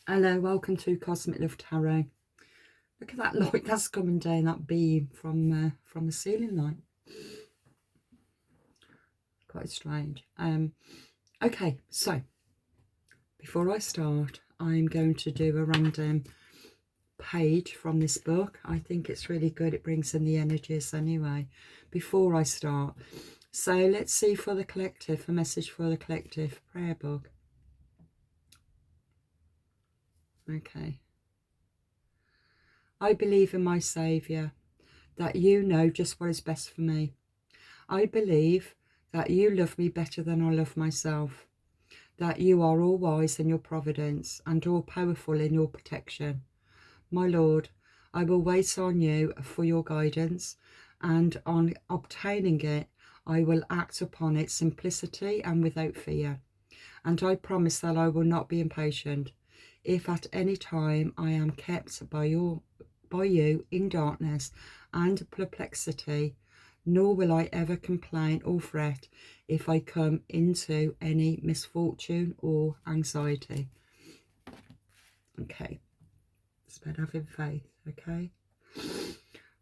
Hello, welcome to Cosmic Love Tarot. Look at that light that's coming down, that beam from the ceiling light. Quite strange. Okay, so before I start, I'm going to do a random page from this book. I think it's really good. It brings in the energies anyway. Before I start, so let's see for the collective, a message for the collective prayer book. Okay. I believe in my Saviour, that you know just what is best for me. I believe that you love me better than I love myself, that you are all wise in your providence and all powerful in your protection. My Lord, I will wait on you for your guidance, and on obtaining it, I will act upon its simplicity and without fear. And I promise that I will not be impatient. If at any time I am kept by you in darkness and perplexity, nor will I ever complain or fret if I come into any misfortune or anxiety. Okay, it's about having faith, okay?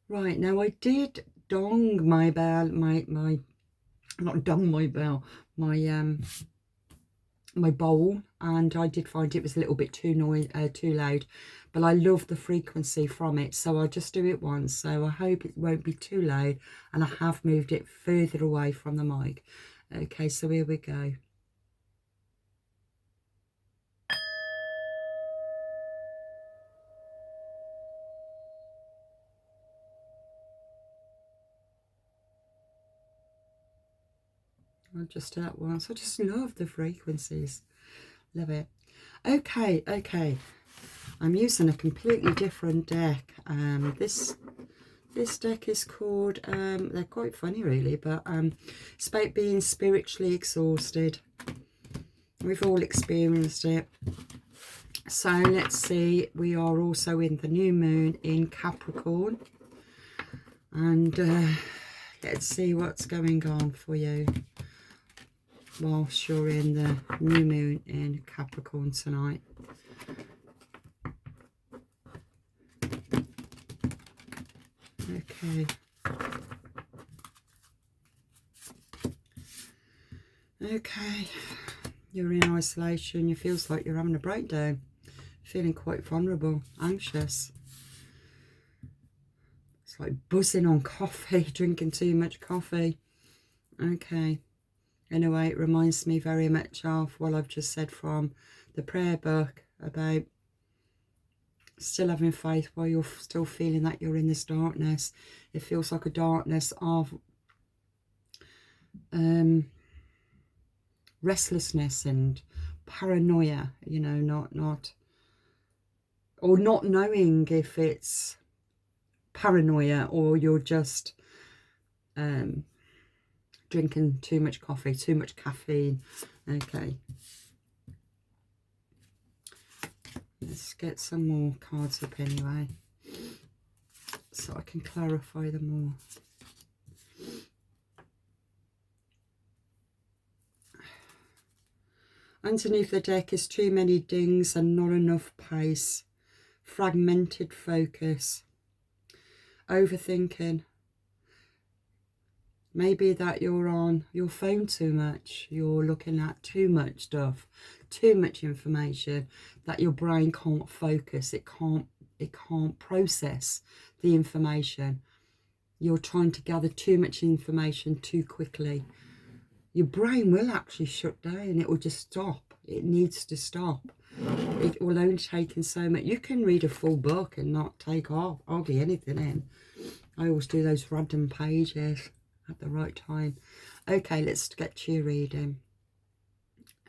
Right, now I did dong my bell, not dong my bell, my bowl, and I did find it was a little bit too loud, but I love the frequency from it, so I'll just do it once. So I hope it won't be too loud, and I have moved it further away from the mic. Okay, so here we go. I'll just do that once. I just love the frequencies, love it. Okay, I'm using a completely different deck. This deck is called, they're quite funny really, but it's about being spiritually exhausted. We've all experienced it. So let's see, we are also in the new moon in Capricorn. And let's see what's going on for you whilst you're in the new moon in Capricorn tonight. Okay. Okay. You're in isolation. It feels like you're having a breakdown. Feeling quite vulnerable, anxious. It's like buzzing on coffee, drinking too much coffee. Okay. Anyway, it reminds me very much of what I've just said from the prayer book about still having faith while you're still feeling that you're in this darkness. It feels like a darkness of restlessness and paranoia, you know, not knowing if it's paranoia or you're just drinking too much coffee, too much caffeine. Okay. Let's get some more cards up anyway, so I can clarify them more. Underneath the deck is too many dings and not enough pace, fragmented focus, overthinking. Maybe that you're on your phone too much, you're looking at too much stuff, too much information, that your brain can't focus, it can't process the information. You're trying to gather too much information too quickly. Your brain will actually shut down. It will just stop. It needs to stop. It will only take in so much. You can read a full book and not take off hardly anything in. I always do those random pages at the right time. Okay, let's get to your reading.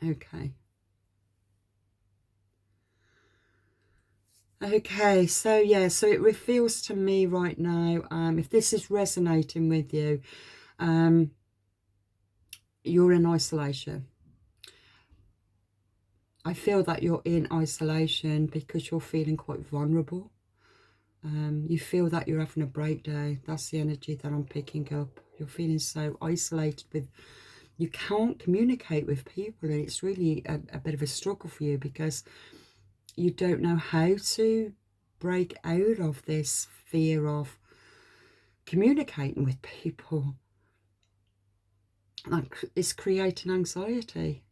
Okay. Okay, so yeah, so it reveals to me right now, if this is resonating with you, you're in isolation. I feel that you're in isolation because you're feeling quite vulnerable. You feel that you're having a breakdown. That's the energy that I'm picking up. You're feeling so isolated with, you can't communicate with people, and it's really a bit of a struggle for you because You don't know how to break out of this fear of communicating with people. Like, it's creating anxiety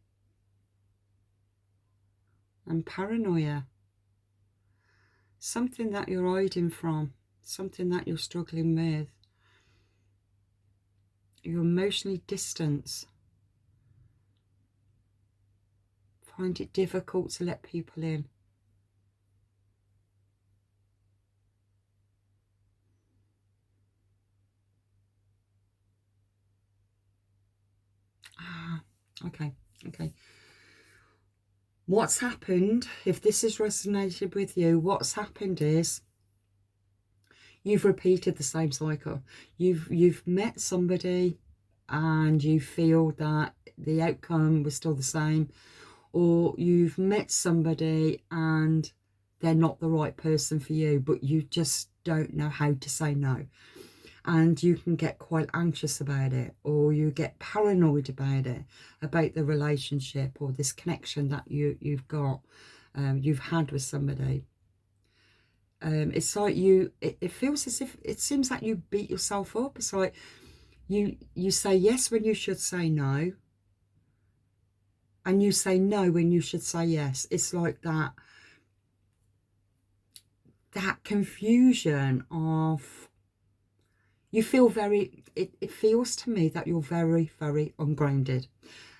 and paranoia. Something that you're hiding from, something that you're struggling with. You're emotionally distant. Find it difficult to let people in. Okay. What's happened, if this has resonated with you, what's happened is you've repeated the same cycle. You've met somebody and you feel that the outcome was still the same, or you've met somebody and they're not the right person for you, but you just don't know how to say no. And you can get quite anxious about it, or you get paranoid about it, about the relationship or this connection that you've got, you've had with somebody. It's like it feels as if, it seems like you beat yourself up. It's like you say yes when you should say no, and you say no when you should say yes. It's like that confusion of, you feel very, it feels to me that you're very, very ungrounded.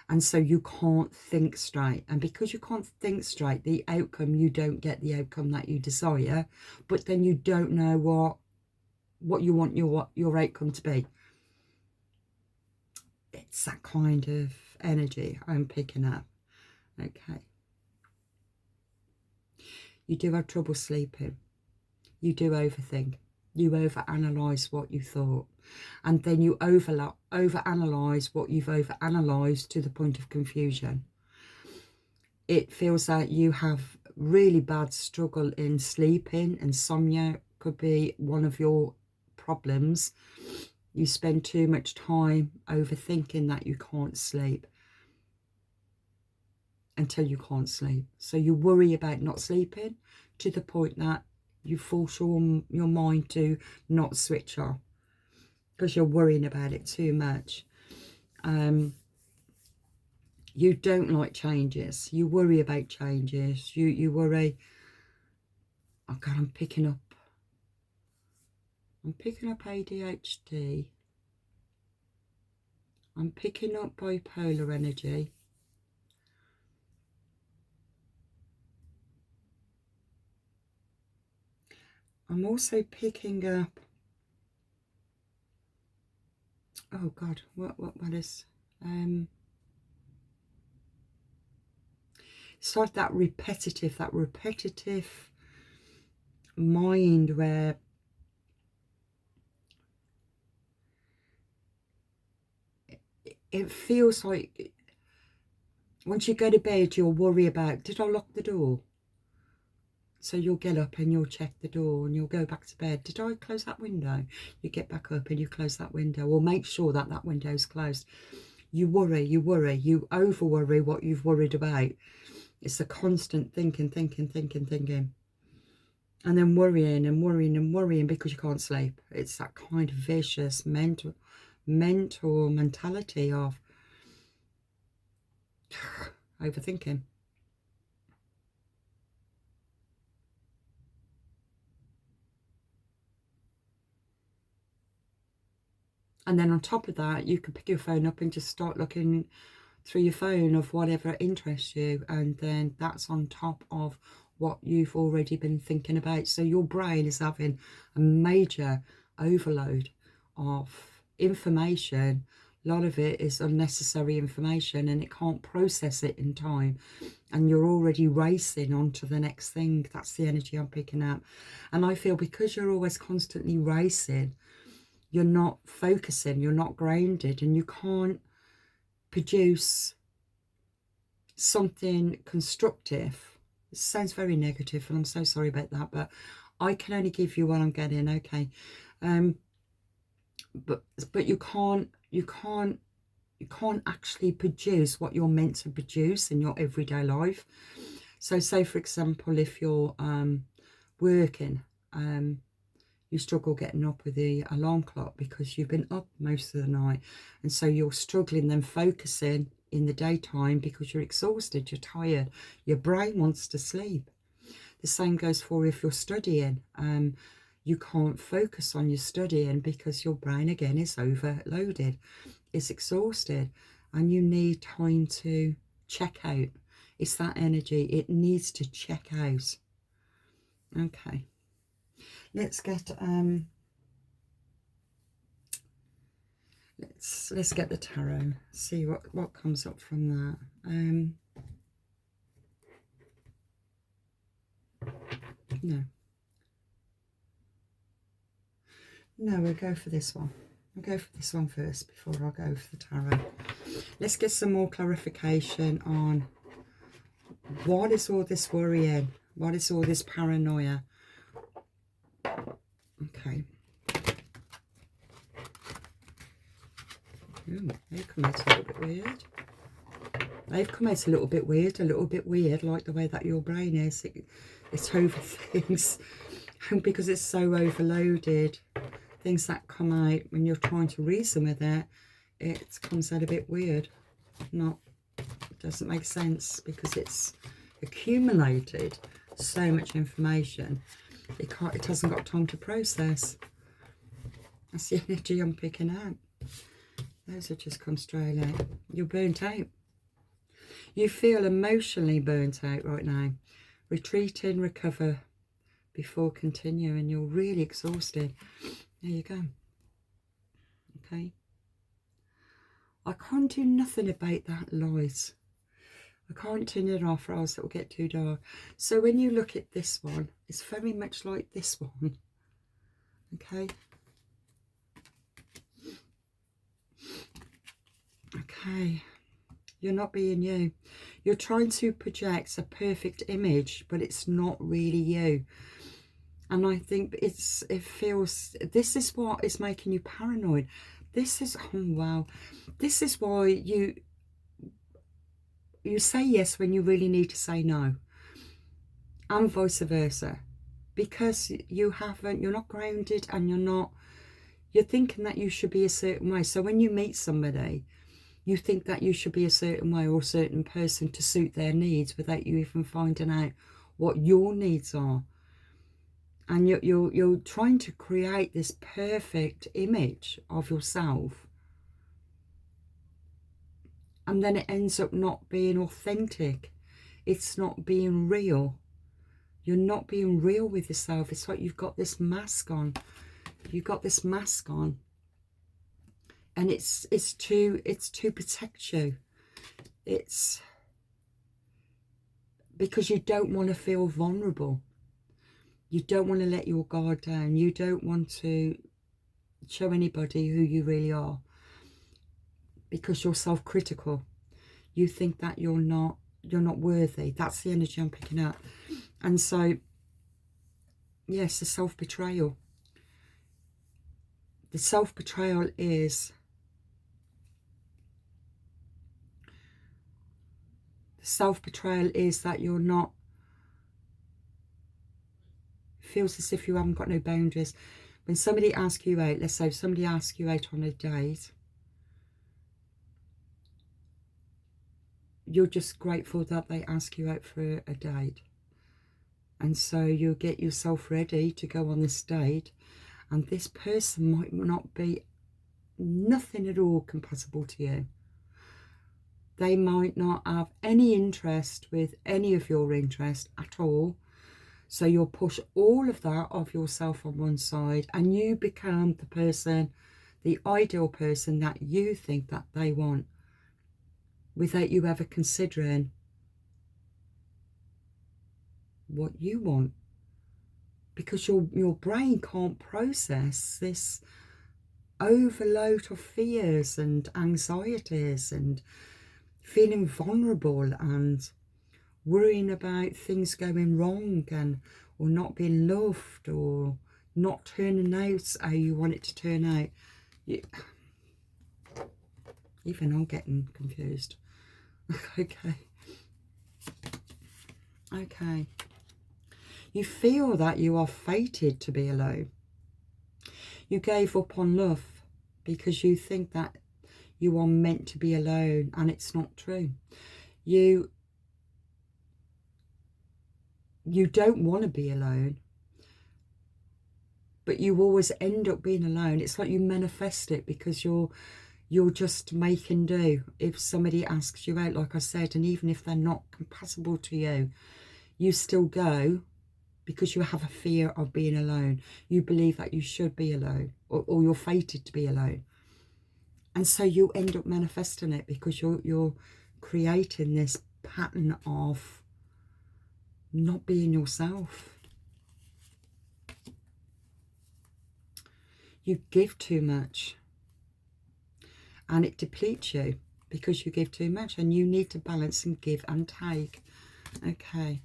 And so you can't think straight. And because you can't think straight, the outcome, you don't get the outcome that you desire. But then you don't know what you want your outcome to be. It's that kind of energy I'm picking up. Okay. You do have trouble sleeping. You do overthink. You overanalyze what you thought, and then you overanalyze what you've overanalyzed to the point of confusion. It feels like you have really bad struggle in sleeping. Insomnia could be one of your problems. You spend too much time overthinking that you can't sleep until you can't sleep. So you worry about not sleeping to the point that you force your mind to not switch off because you're worrying about it too much. You don't like changes. You worry about changes. You worry. Oh God, I'm picking up ADHD. I'm picking up bipolar energy. I'm also picking up, oh God, what is, it's like that repetitive mind where it feels like once you go to bed, you'll worry about, did I lock the door? So you'll get up and you'll check the door and you'll go back to bed. Did I close that window? You get back up and you close that window, or make sure that that window is closed. You worry, you over worry what you've worried about. It's a constant thinking. And then worrying because you can't sleep. It's that kind of vicious mental mentality of overthinking. And then on top of that, you can pick your phone up and just start looking through your phone of whatever interests you. And then that's on top of what you've already been thinking about. So your brain is having a major overload of information. A lot of it is unnecessary information and it can't process it in time. And you're already racing on to the next thing. That's the energy I'm picking up. And I feel because you're always constantly racing, you're not focusing, you're not grounded, and you can't produce something constructive. It sounds very negative, and I'm so sorry about that, but I can only give you what I'm getting, okay? But you can't actually produce what you're meant to produce in your everyday life. So say, for example, if you're working, you struggle getting up with the alarm clock because you've been up most of the night. And so you're struggling then focusing in the daytime because you're exhausted, you're tired, your brain wants to sleep. The same goes for if you're studying. You can't focus on your studying because your brain again is overloaded, it's exhausted, and you need time to check out. It's that energy, it needs to check out. Okay, let's get let's get the tarot, see what comes up from that. No, we'll go for this one. We'll go for this one first before I go for the tarot. Let's get some more clarification on what is all this worrying? What is all this paranoia? Okay. Ooh, they've come out a little bit weird. They've come out a little bit weird, like the way that your brain is. It's over things because it's so overloaded. Things that come out when you're trying to reason with it, it comes out a bit weird. It doesn't make sense because it's accumulated so much information. It hasn't got time to process. That's the energy I'm picking up. Those have just come straight out. You're burnt out. You feel emotionally burnt out right now. Retreat and recover before continuing. You're really exhausted. There you go. Okay. I can't do nothing about that light. I can't turn it off or else it will get too dark. So when you look at this one, it's very much like this one. Okay. Okay. You're not being you. You're trying to project a perfect image, but it's not really you. And I think it feels, this is what is making you paranoid. This is, oh wow, this is why you say yes when you really need to say no, and vice versa, because you're not grounded, and you're thinking that you should be a certain way. So when you meet somebody, you think that you should be a certain way or a certain person to suit their needs without you even finding out what your needs are. And you're trying to create this perfect image of yourself, and then it ends up not being authentic. It's not being real. You're not being real with yourself. It's like you've got this mask on. You've got this mask on, and it's to protect you. It's because you don't want to feel vulnerable. You don't want to let your guard down. You don't want to show anybody who you really are because you're self-critical. You think that you're not worthy. That's the energy I'm picking up. And so, yes, the self-betrayal. The self-betrayal is that you're not, feels as if you haven't got no boundaries. When somebody asks you out, let's say somebody asks you out on a date, you're just grateful that they ask you out for a date. And so you'll get yourself ready to go on this date, and this person might not be nothing at all compatible to you. They might not have any interest with any of your interest at all. So you'll push all of that of yourself on one side, and you become the person, the ideal person that you think that they want, without you ever considering what you want. Because your brain can't process this overload of fears and anxieties and feeling vulnerable and worrying about things going wrong or not being loved or not turning out how you want it to turn out. Even I'm getting confused. Okay. Okay. You feel that you are fated to be alone. You gave up on love because you think that you are meant to be alone, and it's not true. You don't want to be alone, but you always end up being alone. It's like you manifest it because you're just making do. If somebody asks you out, like I said, and even if they're not compatible to you, you still go because you have a fear of being alone. You believe that you should be alone, or you're fated to be alone. And so you end up manifesting it because you're creating this pattern of not being yourself. You give too much and it depletes you because you give too much, and you need to balance and give and take. Okay.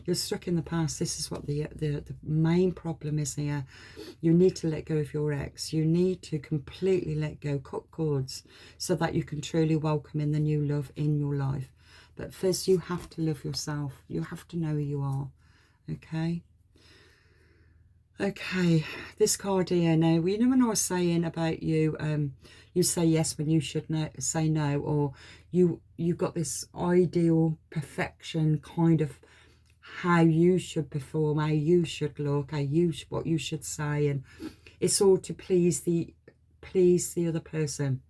You're stuck in the past. This is what the main problem is here. You need to let go of your ex. You need to completely let go, cut cords, so that you can truly welcome in the new love in your life. But first, you have to love yourself. You have to know who you are. Okay? Okay, this card here now, you know when I was saying about you, you say yes when you should say no, or you got this ideal perfection kind of how you should perform, how you should look, what you should say, and it's all to please the other person.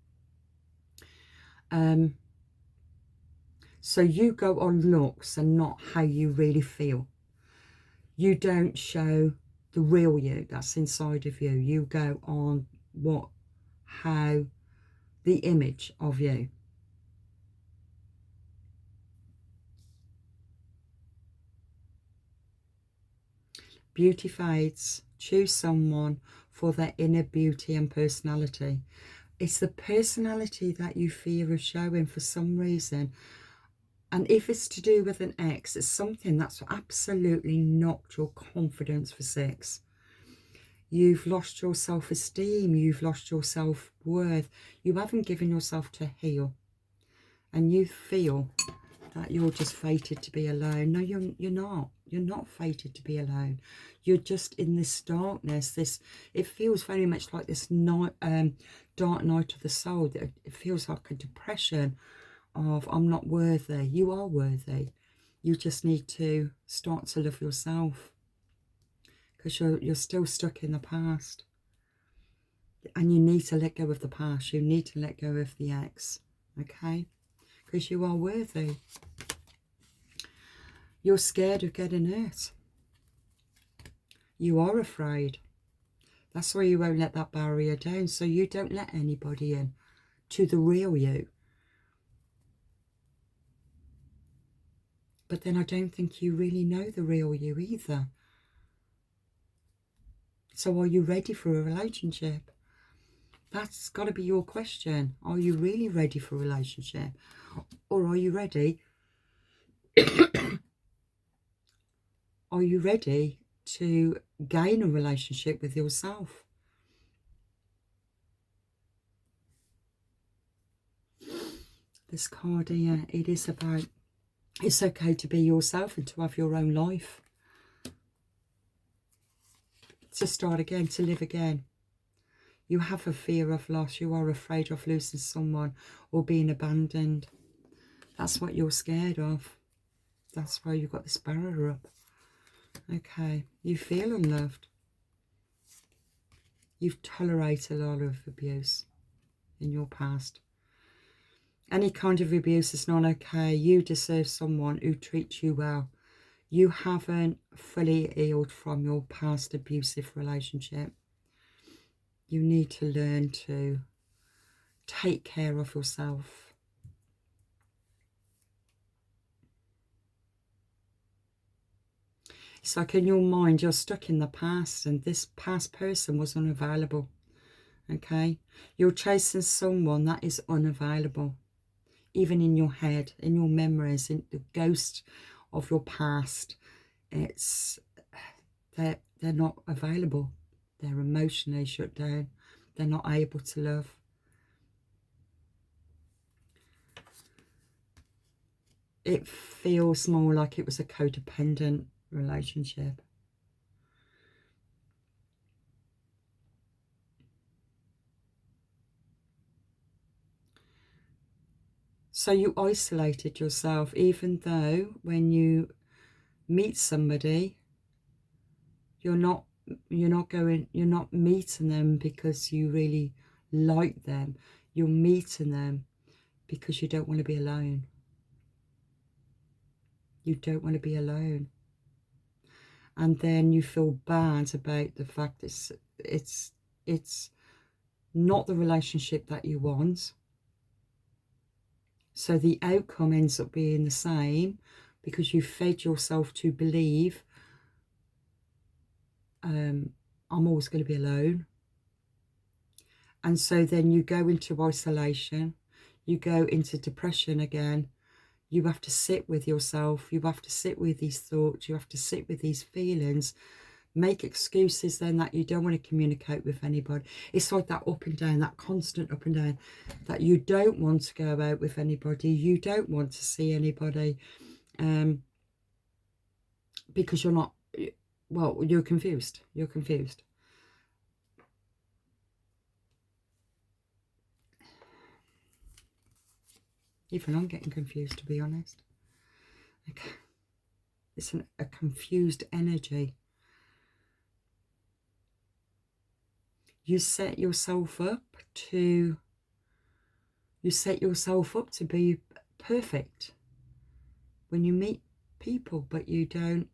So you go on looks and not how you really feel. You don't show the real you that's inside of you. You go on how the image of you. Beauty fades. Choose someone for their inner beauty and personality. It's the personality that you fear of showing for some reason. And if it's to do with an ex, it's something that's absolutely knocked your confidence for 6. You've lost your self-esteem. You've lost your self-worth. You haven't given yourself to heal. And you feel that you're just fated to be alone. No, you're not. You're not fated to be alone. You're just in this darkness. It feels very much like this dark night of the soul. It feels like a depression of I'm not worthy. You are worthy. You just need to start to love yourself, because you're still stuck in the past. And you need to let go of the past. You need to let go of the ex. Okay? Because you are worthy. You're scared of getting hurt. You are afraid. That's why you won't let that barrier down. So you don't let anybody in to the real you. But then I don't think you really know the real you either. So are you ready for a relationship? That's got to be your question. Are you really ready for a relationship? Or are you ready? Are you ready to gain a relationship with yourself? This card here, it is about, it's okay to be yourself and to have your own life. To start again, to live again. You have a fear of loss. You are afraid of losing someone or being abandoned. That's what you're scared of. That's why you've got this barrier up. Okay, you feel unloved. You've tolerated a lot of abuse in your past. Any kind of abuse is not okay. You deserve someone who treats you well. You haven't fully healed from your past abusive relationship. You need to learn to take care of yourself. It's like in your mind, you're stuck in the past, and this past person was unavailable. Okay? You're chasing someone that is unavailable. Even in your head, in your memories, in the ghost of your past, they're not available. They're emotionally shut down. They're not able to love. it feels more like it was a codependent relationship. So you isolated yourself, even though when you meet somebody, you're not meeting them because you really like them. You're meeting them because you don't want to be alone. You don't want to be alone. And then you feel bad about the fact it's not the relationship that you want. So the outcome ends up being the same because you fed yourself to believe I'm always going to be alone. And so then you go into isolation, you go into depression again. You have to sit with yourself, you have to sit with these thoughts, you have to sit with these feelings, make excuses then that you don't want to communicate with anybody. It's like that up and down, that constant up and down, that you don't want to go out with anybody, you don't want to see anybody, because you're not, well, you're confused. Even I'm getting confused, to be honest. Okay. It's a confused energy. You set yourself up to be perfect when you meet people, but you don't.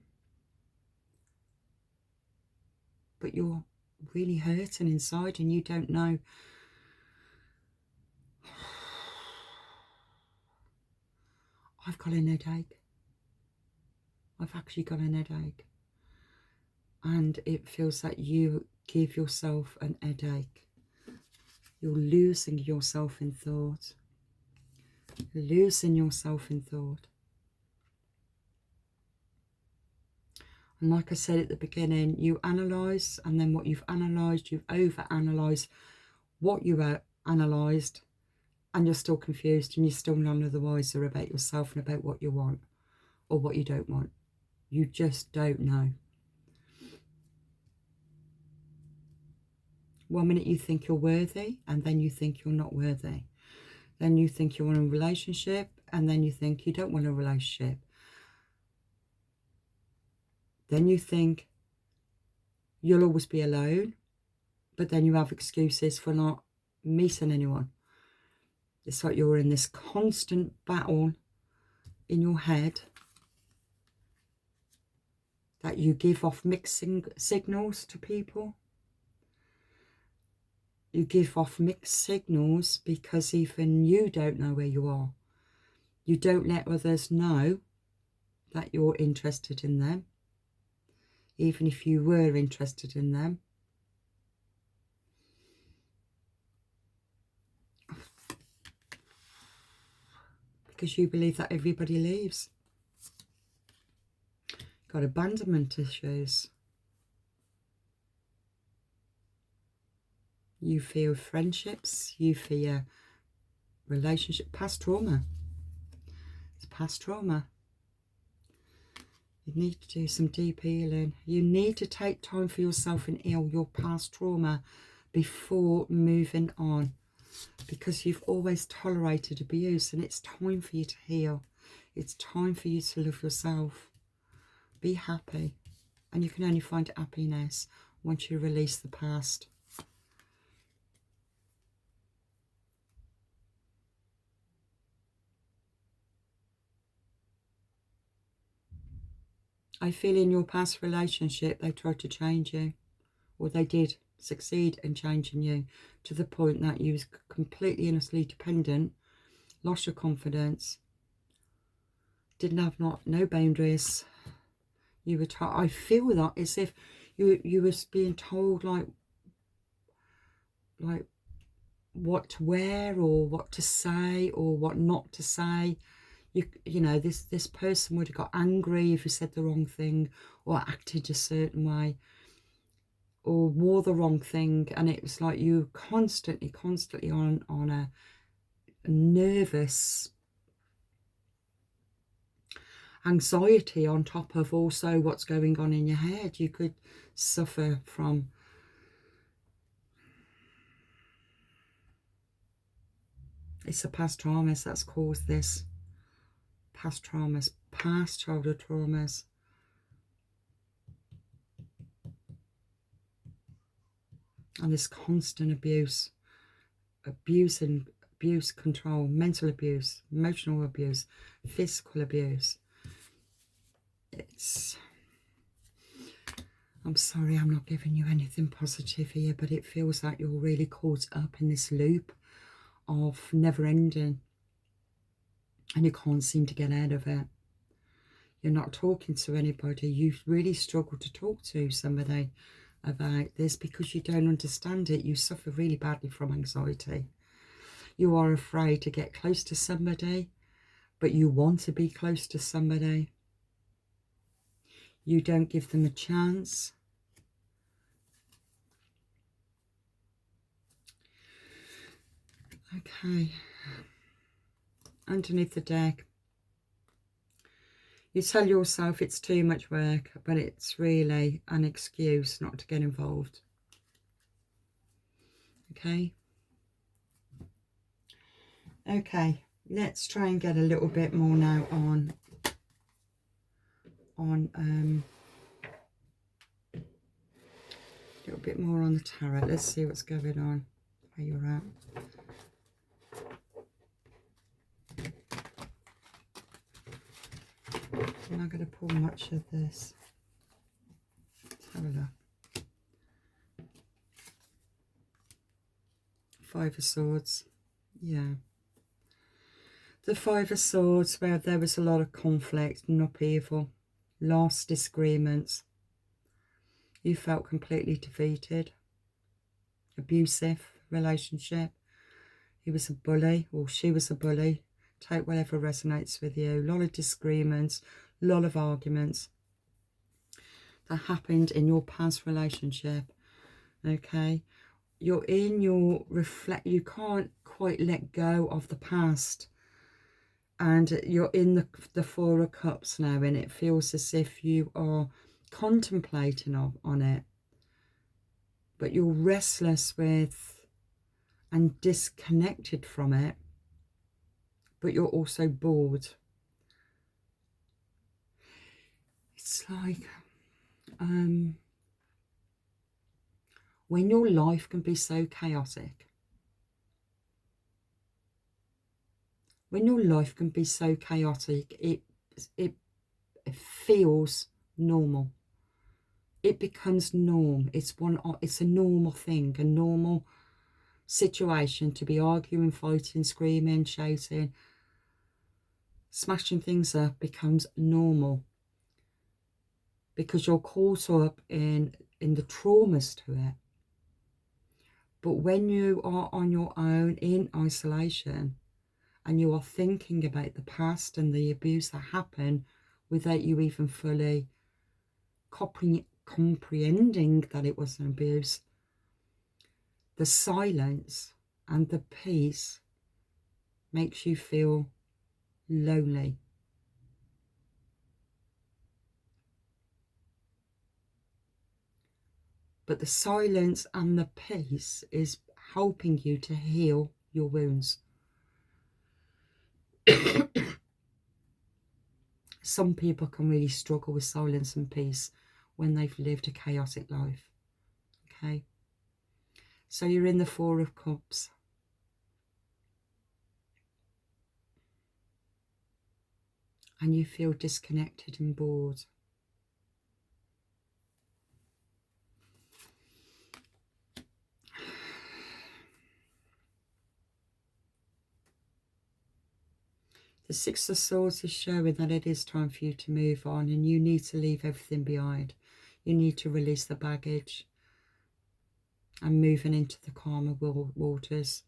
But you're really hurting inside and you don't know. I've got an headache. I've actually got an headache. And it feels like you give yourself an headache. You're losing yourself in thought. Losing yourself in thought. And like I said at the beginning, you analyse, and then what you've analysed, you've over-analysed what you analysed, and you're still confused and you're still none of the wiser about yourself and about what you want or what you don't want. You just don't know. One minute you think you're worthy, and then you think you're not worthy. Then you think you want a relationship, and then you think you don't want a relationship. Then you think you'll always be alone, but then you have excuses for not meeting anyone. It's like you're in this constant battle in your head that you give off mixing signals to people. You give off mixed signals because even you don't know where you are. You don't let others know that you're interested in them, even if you were interested in them. Because you believe that everybody leaves. Got abandonment issues. You fear friendships, you fear relationship, past trauma. It's past trauma. You need to do some deep healing. You need to take time for yourself and heal your past trauma before moving on. Because you've always tolerated abuse, and it's time for you to heal. It's time for you to love yourself. Be happy. And you can only find happiness once you release the past. I feel in your past relationship they tried to change you, or they did succeed in changing you to the point that you was completely and utterly dependent, lost your confidence, didn't have no boundaries. You were I feel that as if you was being told like what to wear or what to say or what not to say. You know, this person would have got angry if you said the wrong thing or acted a certain way or wore the wrong thing, and it was like you constantly on a nervous anxiety on top of also what's going on in your head. You could suffer from it's the past traumas that's caused this. Past traumas, past childhood traumas. And this constant abuse, abuse, control, mental abuse, emotional abuse, physical abuse. I'm sorry I'm not giving you anything positive here, but it feels like you're really caught up in this loop of never ending, and you can't seem to get out of it. You're not talking to anybody. You really struggle to talk to somebody about this because you don't understand it. You suffer really badly from anxiety. You are afraid to get close to somebody, but you want to be close to somebody. You don't give them a chance. Okay. Underneath the deck, you tell yourself it's too much work, but it's really an excuse not to get involved. Okay. Okay, let's try and get a little bit more now on a little bit more on the tarot. Let's see what's going on, where you're at. I'm not going to pull much of this. Let's have a look. Five of Swords. Yeah. The Five of Swords, where there was a lot of conflict and upheaval, loss, disagreements. You felt completely defeated. Abusive relationship. He was a bully, or she was a bully. Take whatever resonates with you. A lot of disagreements, a lot of arguments that happened in your past relationship. Okay, you're in your you can't quite let go of the past, and you're in the Four of Cups now, and it feels as if you are contemplating on it, but you're restless with and disconnected from it, but you're also bored. It's like when your life can be so chaotic, it feels normal. It becomes norm. It's a normal thing, a normal situation to be arguing, fighting, screaming, shouting, smashing things up becomes normal because you're caught up in the traumas to it. But when you are on your own in isolation and you are thinking about the past and the abuse that happened without you even fully comprehending that it was an abuse, the silence and the peace makes you feel lonely. But the silence and the peace is helping you to heal your wounds. Some people can really struggle with silence and peace when they've lived a chaotic life. Okay, so you're in the Four of Cups. And you feel disconnected and bored. The Six of Swords is showing that it is time for you to move on, and you need to leave everything behind. You need to release the baggage and moving into the calmer waters.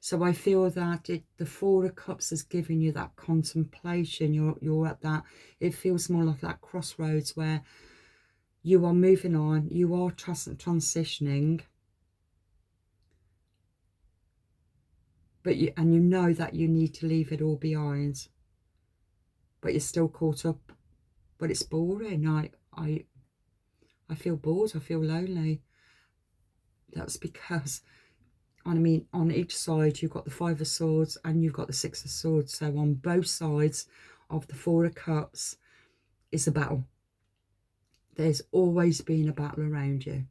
So I feel that the Four of Cups is giving you that contemplation. You're at that, it feels more like that crossroads where you are moving on, you are transitioning. but you know that you need to leave it all behind, but you're still caught up. But it's boring. I feel bored. I feel lonely. That's because, I mean, on each side you've got the Five of Swords and you've got the Six of Swords. So on both sides of the Four of Cups is a battle. There's always been a battle around you.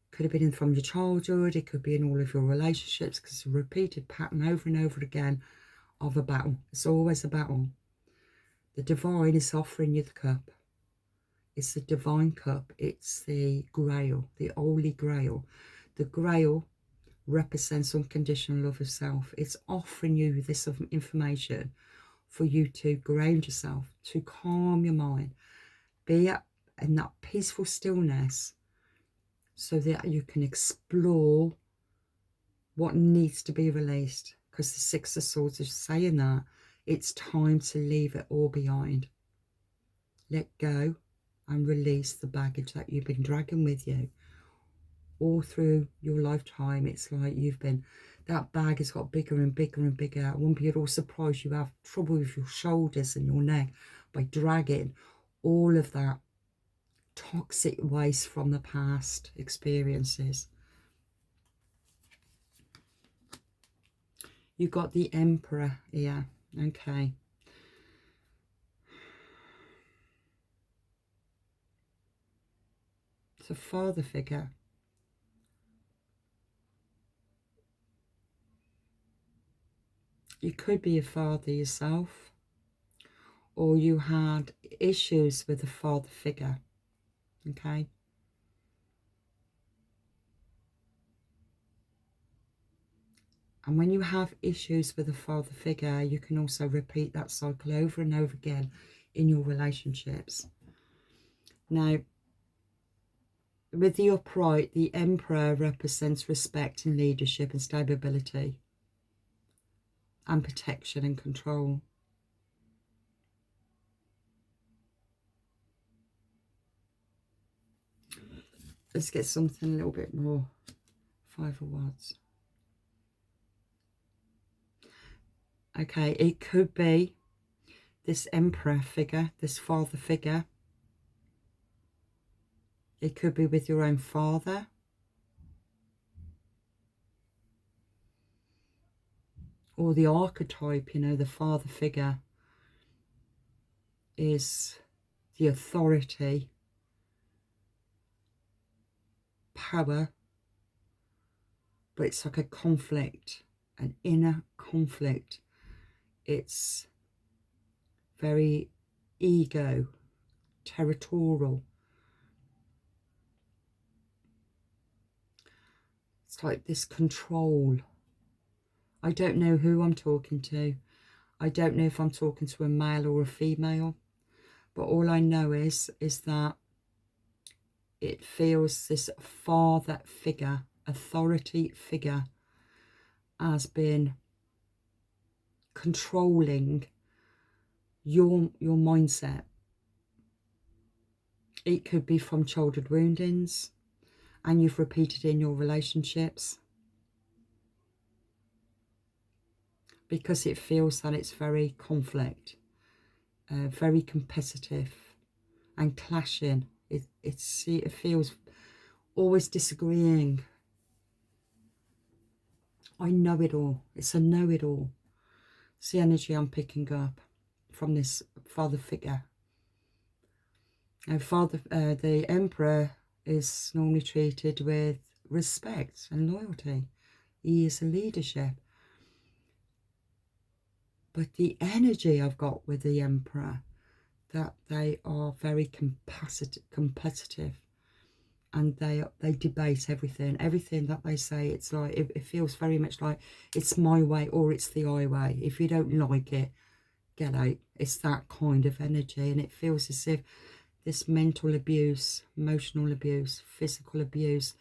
Could have been from your childhood. It could be in all of your relationships, because it's a repeated pattern over and over again of a battle. It's always a battle. The divine is offering you the cup. It's the divine cup. It's the grail, the holy grail. The grail represents unconditional love of self. It's offering you this information for you to ground yourself, to calm your mind, be in that peaceful stillness, so that you can explore what needs to be released. Because the Six of Swords is saying that it's time to leave it all behind. Let go and release the baggage that you've been dragging with you all through your lifetime. It's like that bag has got bigger and bigger and bigger. I won't be at all surprised you have trouble with your shoulders and your neck by dragging all of that toxic waste from the past experiences. You've got the Emperor here. Okay. It's a father figure. You could be a father yourself, or you had issues with a father figure. Okay. And when you have issues with a father figure, you can also repeat that cycle over and over again in your relationships. Now, with the upright, the Emperor represents respect and leadership and stability and protection and control. Let's get something a little bit more. Five of Wands. Okay, it could be this Emperor figure, this father figure. It could be with your own father. Or the archetype, you know, the father figure is the authority, power, but it's like a conflict, an inner conflict. It's very ego, territorial. It's like this control. I don't know who I'm talking to. I don't know if I'm talking to a male or a female. But all I know is that it feels this father figure, authority figure, has been controlling your mindset. It could be from childhood woundings, and you've repeated in your relationships, because it feels that it's very conflict, very competitive and clashing. It feels always disagreeing. I know it all. It's a know it all. It's the energy I'm picking up from this father figure. Now, the Emperor is normally treated with respect and loyalty. He is a leadership. But the energy I've got with the Emperor, that they are very competitive, and they debate everything that they say. It's like it feels very much like it's my way or it's the highway. If you don't like it, get out. It's that kind of energy, and it feels as if this mental abuse, emotional abuse, physical abuse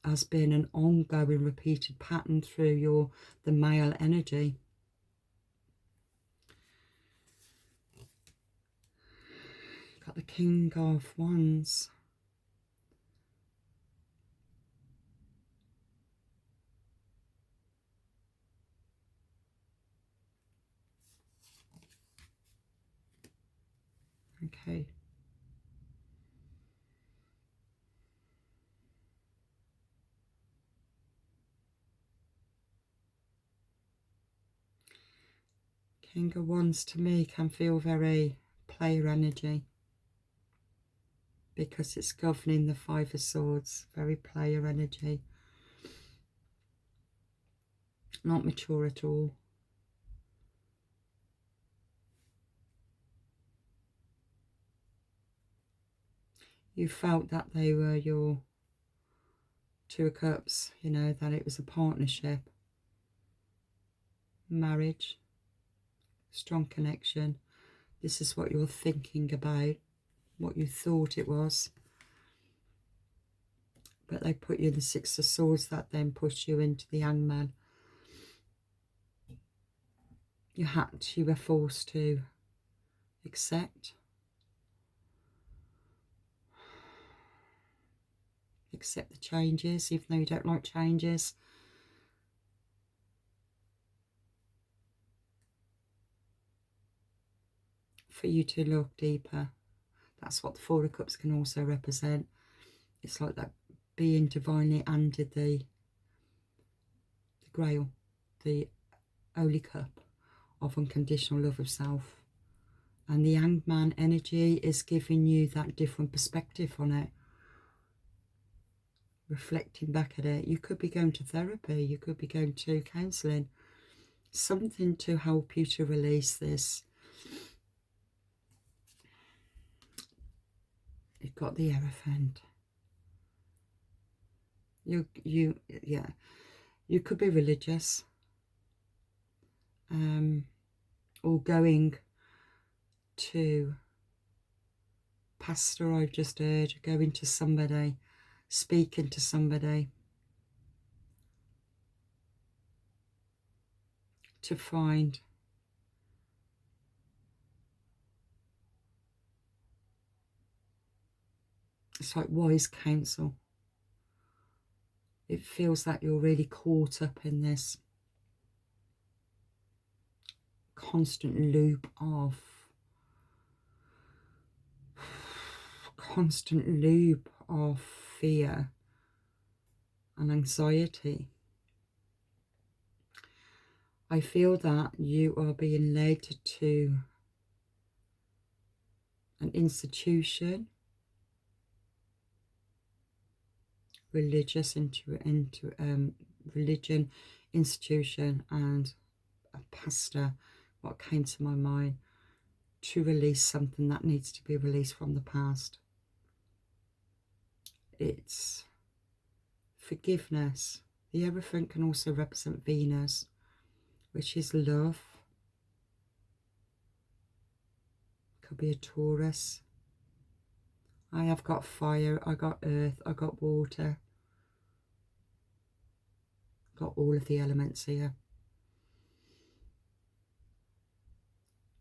has been an ongoing, repeated pattern through the male energy. Got the King of Wands. Okay. King of Wands to me can feel very player energy because it's governing the Five of Swords. Very player energy. Not mature at all. You felt that they were your Two of Cups, you know, that it was a partnership, marriage, strong connection. This is what you're thinking about, what you thought it was. But they put you in the Six of Swords, that then pushed you into the Hangman. You were forced to accept the changes, even though you don't like changes. For you to look deeper. That's what the Four of Cups can also represent. It's like that being divinely handed the Grail, the Holy Cup of unconditional love of self. And the Hangman energy is giving you that different perspective on it. Reflecting back at it. You could be going to therapy, you could be going to counselling. Something to help you to release this. You've got the Hierophant. Yeah. You could be religious. Or going to pastor, I've just heard, going to somebody, speaking to somebody to find it's like wise counsel. It feels like you're really caught up in this constant loop of fear and anxiety. I feel that you are being led to an institution, religion, institution, and a pastor, what came to my mind, to release something that needs to be released from the past. It's forgiveness. The Hierophant can also represent Venus, which is love. Could be a Taurus. I have got fire, I got earth, I got water. Got all of the elements here.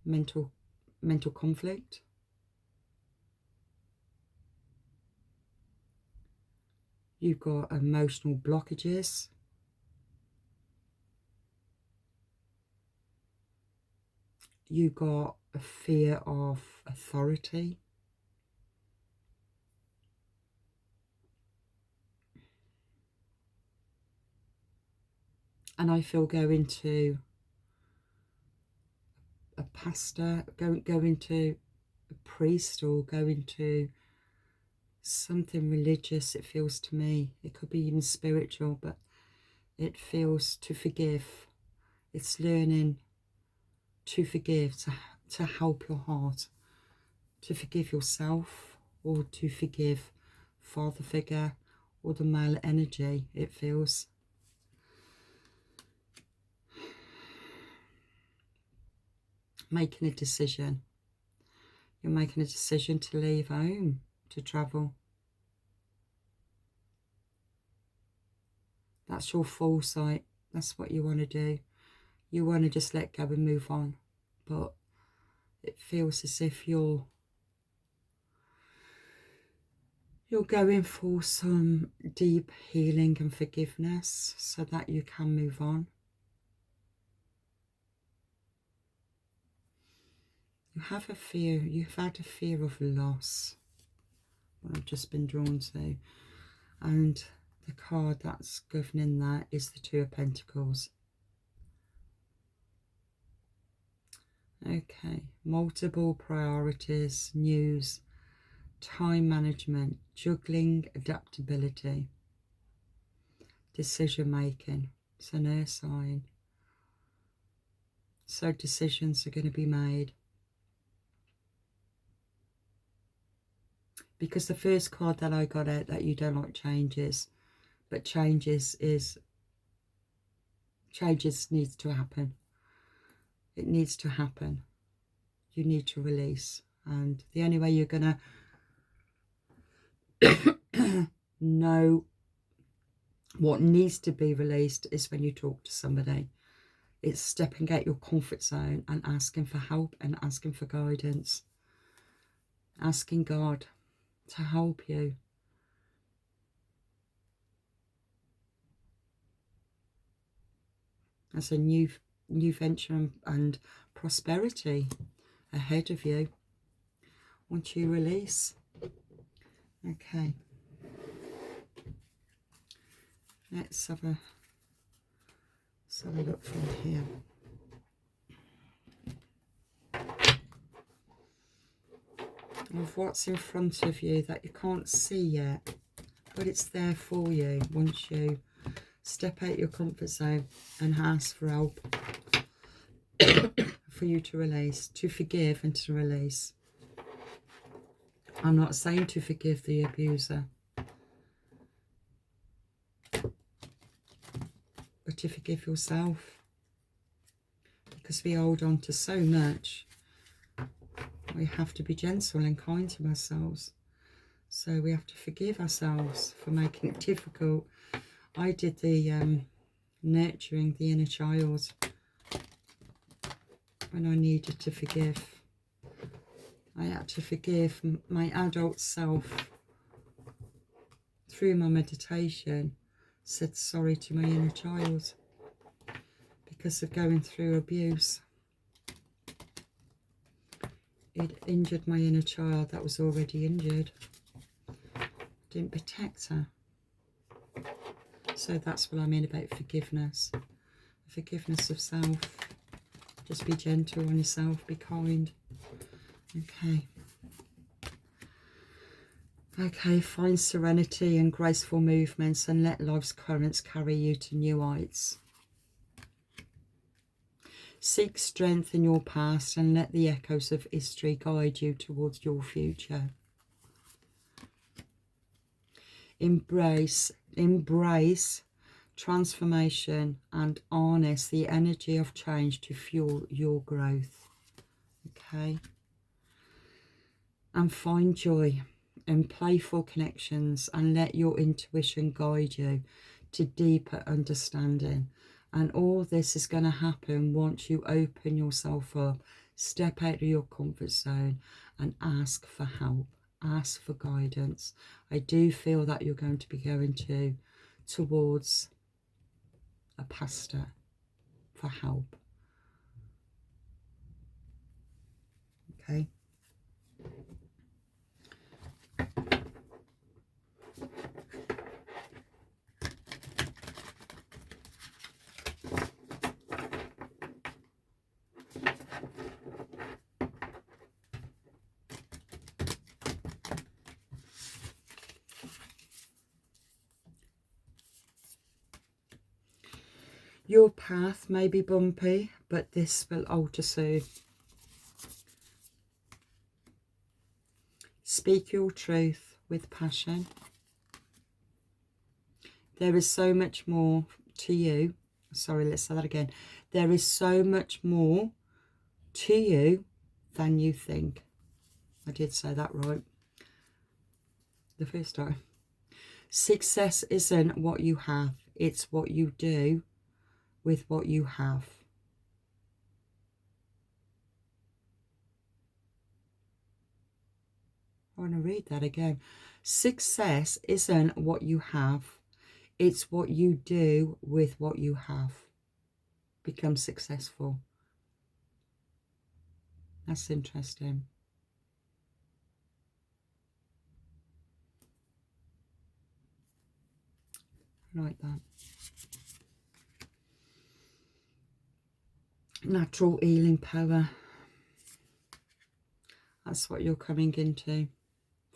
Mental conflict. You've got emotional blockages. You've got a fear of authority. And I feel going to a pastor, going to a priest, or going to something religious, it feels to me. It could be even spiritual, but it feels to forgive. It's learning to forgive, to help your heart, to forgive yourself, or to forgive father figure or the male energy, it feels. Making a decision. You're making a decision to leave home, to travel. That's your foresight. That's what you want to do. You want to just let go and move on. But it feels as if you're going for some deep healing and forgiveness so that you can move on. You have a fear, you've had a fear of loss, what I've just been drawn to. And the card that's governing that is the Two of Pentacles. Okay, multiple priorities, news, time management, juggling, adaptability, decision making. It's an air sign. So decisions are going to be made. Because the first card that I got out, that you don't like changes, but changes needs to happen. It needs to happen. You need to release. And the only way you're going to know what needs to be released is when you talk to somebody. It's stepping out your comfort zone and asking for help and asking for guidance. Asking God to help you. There's a new venture and prosperity ahead of you once you release. Okay. Let's have a look from here. Of what's in front of you that you can't see yet, but it's there for you once you step out your comfort zone and ask for help for you to release, to forgive and to release. I'm not saying to forgive the abuser, but to forgive yourself, because we hold on to so much. We have to be gentle and kind to ourselves. So we have to forgive ourselves for making it difficult. I did the nurturing the inner child when I needed to forgive. I had to forgive my adult self through my meditation. Said sorry to my inner child because of going through abuse. It injured my inner child that was already injured. Didn't protect her. So that's what I mean about forgiveness. Forgiveness of self. Just be gentle on yourself, be kind. Okay. Okay, find serenity and graceful movements and let life's currents carry you to new heights. Seek strength in your past and let the echoes of history guide you towards your future. Embrace transformation and harness the energy of change to fuel your growth. Okay? And find joy in playful connections and let your intuition guide you to deeper understanding. And all this is going to happen once you open yourself up, step out of your comfort zone and ask for help, ask for guidance. I do feel that you're going to be going towards a pastor for help. Okay. Your path may be bumpy, but this will alter soon. Speak your truth with passion. There is so much more to you. Sorry, let's say that again. There is so much more to you than you think. I did say that right the first time. Success isn't what you have. It's what you do with what you have. I want to read that again. Success isn't what you have. It's what you do with what you have. Become successful. That's interesting. I like that. Natural healing power. That's what you're coming into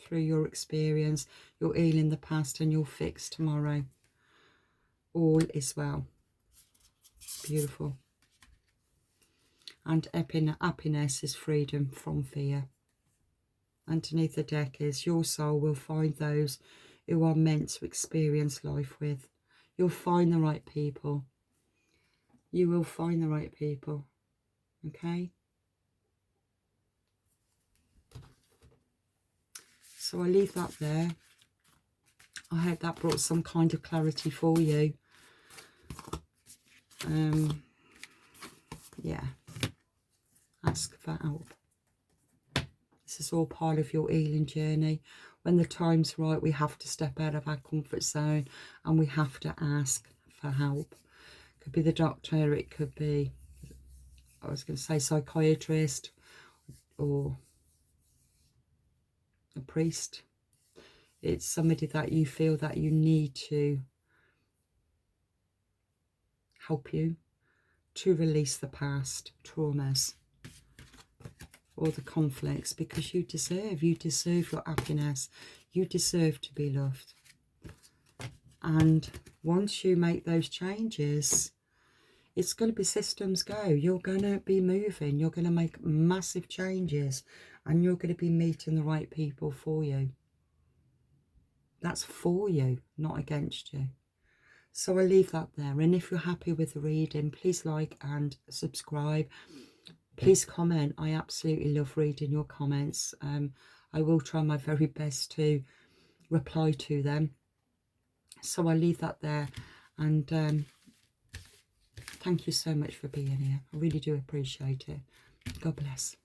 through your experience. You're healing the past and you'll fix tomorrow. All is well. Beautiful. And happiness is freedom from fear. Underneath the deck is your soul will find those who are meant to experience life with. You'll find the right people. You will find the right people. Okay? So I leave that there. I hope that brought some kind of clarity for you. Yeah. Ask for help. This is all part of your healing journey. When the time's right, we have to step out of our comfort zone and we have to ask for help. It could be the doctor, it could be, I was going to say psychiatrist, or a priest. It's somebody that you feel that you need to help you to release the past traumas or the conflicts, because you deserve your happiness. You deserve to be loved. And once you make those changes, it's going to be systems go. You're going to be moving. You're going to make massive changes. And you're going to be meeting the right people for you. That's for you, not against you. So I leave that there. And if you're happy with the reading, please like and subscribe. Please comment. I absolutely love reading your comments. I will try my very best to reply to them. So I leave that there. And thank you so much for being here. I really do appreciate it. God bless.